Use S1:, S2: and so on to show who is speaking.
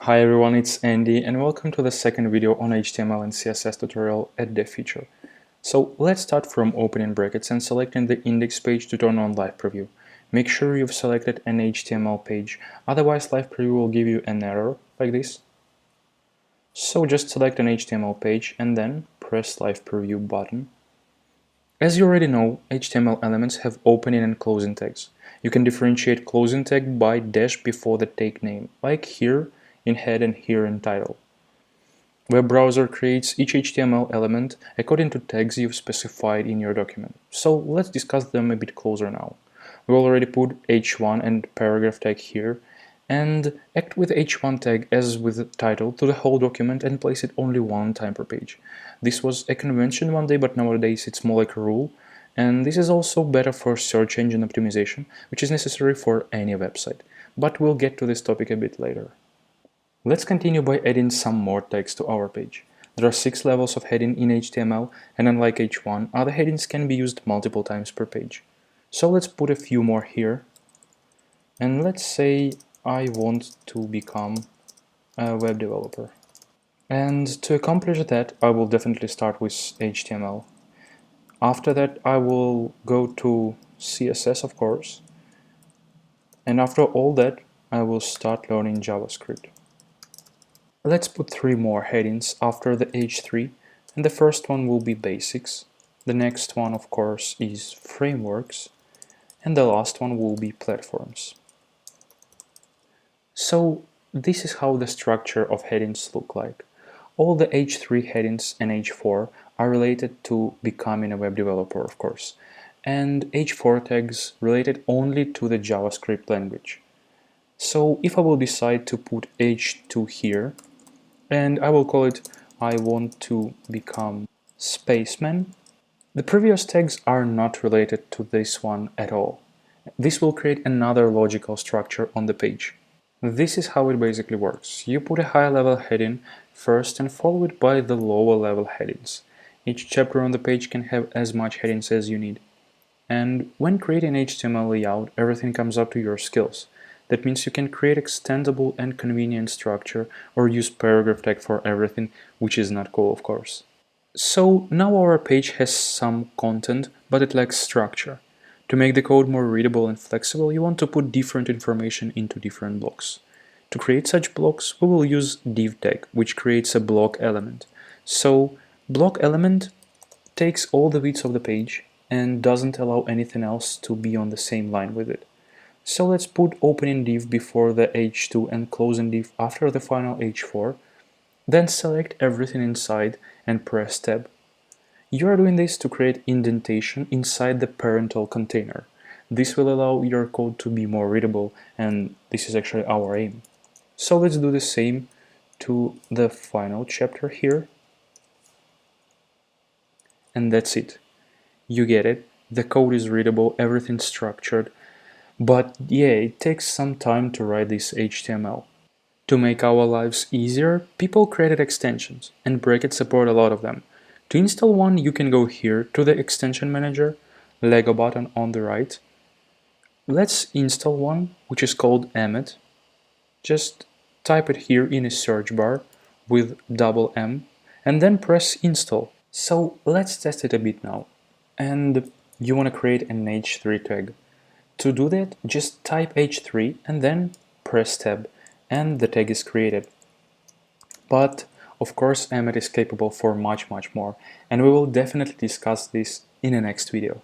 S1: Hi everyone, it's Andy and welcome to the second video on HTML and CSS tutorial at Dev Feature. So let's start from opening brackets and selecting the index page to turn on live preview. Make sure you've selected an HTML page, otherwise live preview will give you an error like this. So just select an HTML page and then press live preview button. As you already know, HTML elements have opening and closing tags. You can differentiate closing tag by dash before the tag name, like here in head and here in title. Web browser creates each HTML element according to tags you've specified in your document. So let's discuss them a bit closer now. We already put h1 and paragraph tag here, and act with h1 tag as with the title to the whole document and place it only one time per page. This was a convention one day, but nowadays it's more like a rule, and this is also better for search engine optimization, which is necessary for any website. But we'll get to this topic a bit later. Let's continue by adding some more text to our page. There are 6 levels of heading in HTML, and unlike h1, other headings can be used multiple times per page. So let's put a few more here, and let's say I want to become a web developer. And to accomplish that, I will definitely start with HTML. After that, I will go to CSS, of course, and after all that, I will start learning JavaScript. Let's put 3 more headings after the H3, and the first one will be Basics. The next one, of course, is Frameworks, and the last one will be Platforms. So this is how the structure of headings look like. All the H3 headings and H4 are related to becoming a web developer, of course, and H4 tags related only to the JavaScript language. So if I will decide to put H2 here, and I will call it I want to become spaceman, the previous tags are not related to this one at all. This will create another logical structure on the page. This is how it basically works. You put a high-level heading first and follow it by the lower-level headings. Each chapter on the page can have as much headings as you need. And when creating HTML layout, everything comes up to your skills. That means you can create extendable and convenient structure or use paragraph tag for everything, which is not cool, of course. So now our page has some content, but it lacks structure. To make the code more readable and flexible, you want to put different information into different blocks. To create such blocks, we will use div tag, which creates a block element. So block element takes all the width of the page and doesn't allow anything else to be on the same line with it. So let's put opening div before the h2 and closing div after the final h4, then select everything inside and press tab. You are doing this to create indentation inside the parental container. This will allow your code to be more readable, and this is actually our aim. So let's do the same to the final chapter here. And that's it. You get it. The code is readable, everything's structured. But yeah, it takes some time to write this HTML. To make our lives easier, people created extensions, and brackets support a lot of them. To install one, you can go here to the extension manager, Lego button on the right. Let's install one, which is called Emmet. Just type it here in a search bar with double M, and then press install. So let's test it a bit now. And you want to create an H3 tag. To do that, just type H3 and then press tab, and the tag is created. But of course, Emmet is capable for much more, and we will definitely discuss this in the next video.